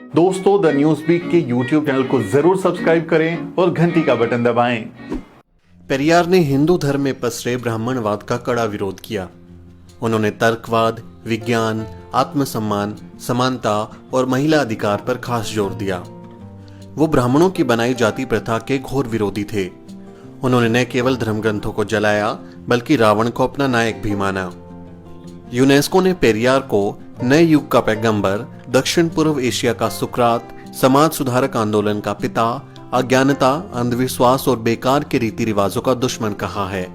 दोस्तों, the news week के YouTube channel को जरूर सब्सक्राइब करें और घंटी का बटन दबाएं। पेरियार ने हिंदू धर्म में पसरे ब्राह्मणवाद का कड़ा विरोध किया। उन्होंने तर्कवाद, विज्ञान, आत्मसम्मान, समानता और महिला अधिकार पर खास जोर दिया। वो ब्राह्मणों की बनाई जाति प्रथा के घोर विरोधी थे। उन्होंने न केवल धर्म ग्रंथों को जलाया बल्कि रावण को अपना नायक भी माना। यूनेस्को ने पेरियार को नए युग का पैगंबर, दक्षिण पूर्व एशिया का सुकरात, समाज सुधारक आंदोलन का पिता, अज्ञानता, अंधविश्वास और बेकार के रीति रिवाजों का दुश्मन कहा है।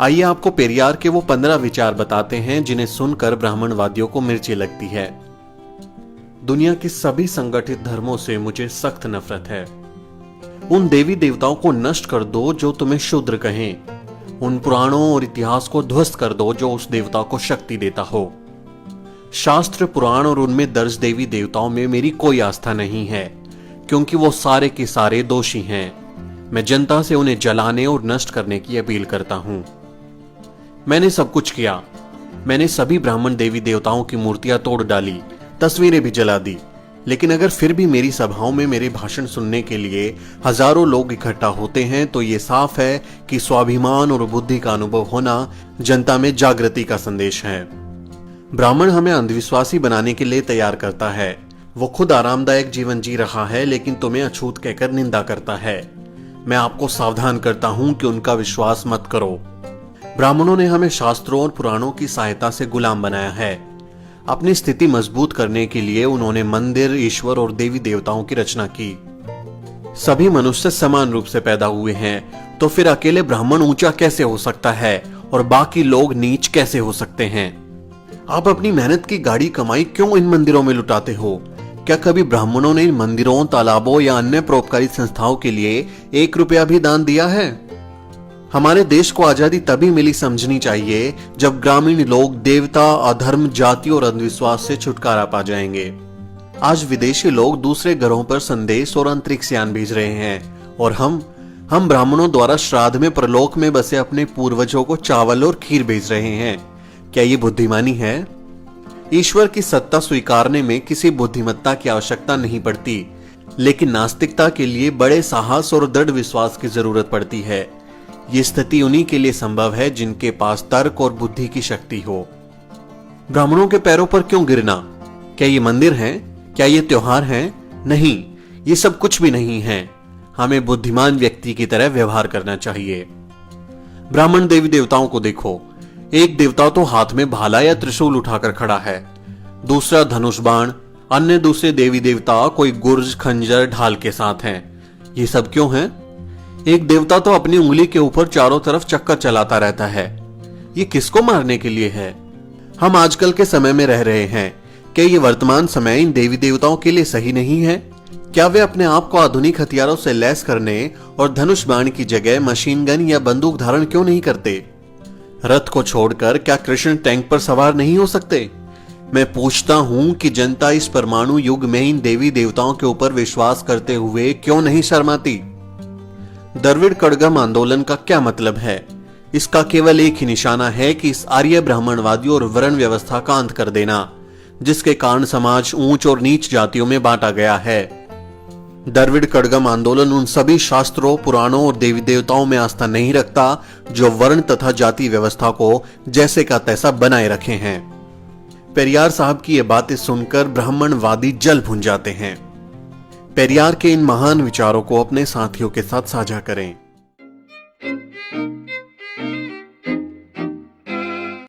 आइए आपको पेरियार के वो 15 विचार बताते हैं जिन्हें सुनकर ब्राह्मणवादियों को मिर्ची लगती है। दुनिया के सभी संगठित धर्मों से मुझे सख्त नफरत है। उन देवी देवताओं को नष्ट कर दो जो तुम्हें शूद्र कहें। उन पुराणों और इतिहास को ध्वस्त कर दो जो उस देवता को शक्ति देता हो। शास्त्र, पुराण और उनमें दर्ज देवी देवताओं में मेरी कोई आस्था नहीं है, क्योंकि वो सारे के सारे दोषी हैं। मैं जनता से उन्हें जलाने और नष्ट करने की अपील करता हूं। मैंने सब कुछ किया। मैंने सभी ब्राह्मण देवी देवताओं की मूर्तियां तोड़ डाली, तस्वीरें भी जला दी। लेकिन अगर फिर भी मेरी सभाओं में मेरे भाषण सुनने के लिए हजारों लोग इकट्ठा होते हैं तो ये साफ है कि स्वाभिमान और बुद्धि का अनुभव होना जनता में जागृति का संदेश है। ब्राह्मण हमें अंधविश्वासी बनाने के लिए तैयार करता है। वो खुद आरामदायक जीवन जी रहा है लेकिन तुम्हें अछूत कहकर निंदा करता है। मैं आपको सावधान करता हूं कि उनका विश्वास मत करो। ब्राह्मणों ने हमें शास्त्रों और पुराणों की सहायता से गुलाम बनाया है। अपनी स्थिति मजबूत करने के लिए उन्होंने मंदिर, ईश्वर और देवी देवताओं की रचना की। सभी मनुष्य समान रूप से पैदा हुए हैं, तो फिर अकेले ब्राह्मण ऊंचा कैसे हो सकता है और बाकी लोग नीच कैसे हो सकते हैं? आप अपनी मेहनत की गाड़ी कमाई क्यों इन मंदिरों में लुटाते हो? क्या कभी ब्राह्मणों ने इन मंदिरों, तालाबों या अन्य परोपकारी संस्थाओं के लिए 1 रुपया भी दान दिया है? हमारे देश को आजादी तभी मिली समझनी चाहिए जब ग्रामीण लोग देवता, अधर्म, जाति और अंधविश्वास से छुटकारा पा जाएंगे। आज विदेशी लोग दूसरे ग्रहों पर संदेश और अंतरिक्ष यान भेज रहे हैं और हम ब्राह्मणों द्वारा श्राद्ध में परलोक में बसे अपने पूर्वजों को चावल और खीर भेज रहे हैं। क्या ये बुद्धिमानी है? ईश्वर की सत्ता स्वीकारने में किसी बुद्धिमत्ता की आवश्यकता नहीं पड़ती, लेकिन नास्तिकता के लिए बड़े साहस और दृढ़ विश्वास की जरूरत पड़ती है। ये स्थिति उन्हीं के लिए संभव है जिनके पास तर्क और बुद्धि की शक्ति हो। ब्राह्मणों के पैरों पर क्यों गिरना? क्या ये मंदिर हैं? क्या ये त्योहार हैं? नहीं, ये सब कुछ भी नहीं है। हमें बुद्धिमान व्यक्ति की तरह व्यवहार करना चाहिए। ब्राह्मण देवी देवताओं को देखो। एक देवता तो हाथ में भाला या त्रिशूल उठाकर खड़ा है, दूसरा धनुष बाण, अन्य दूसरे देवी देवता कोई गुर्ज, खंजर, ढाल के साथ हैं। ये सब क्यों है? एक देवता तो अपनी उंगली के ऊपर चारों तरफ चक्कर चलाता रहता है। ये किसको मारने के लिए है? हम आजकल के समय में रह रहे हैं। क्या ये वर्तमान समय इन देवी देवताओं के लिए सही नहीं है? क्या वे अपने आप को आधुनिक हथियारों से लैस करने और धनुष बाण की जगह मशीन गन या बंदूक धारण क्यों नहीं करते? रथ को छोड़कर क्या कृष्ण टैंक पर सवार नहीं हो सकते? मैं पूछता हूं कि जनता इस परमाणु युग में इन देवी देवताओं के ऊपर विश्वास करते हुए क्यों नहीं शर्माती? द्रविड़ कड़गम आंदोलन का क्या मतलब है? इसका केवल एक ही निशाना है कि इस आर्य ब्राह्मणवादियों और वर्ण व्यवस्था का अंत कर देना, जिसके कारण समाज ऊंच और नीच जातियों में बांटा गया है। द्रविड़ कड़गम आंदोलन उन सभी शास्त्रों, पुराणों और देवी देवताओं में आस्था नहीं रखता जो वर्ण तथा जाति व्यवस्था को जैसे का तैसा बनाए रखे हैं। पेरियार साहब की ये बातें सुनकर ब्राह्मणवादी जल भुन जाते हैं। पेरियार के इन महान विचारों को अपने साथियों के साथ साझा करें।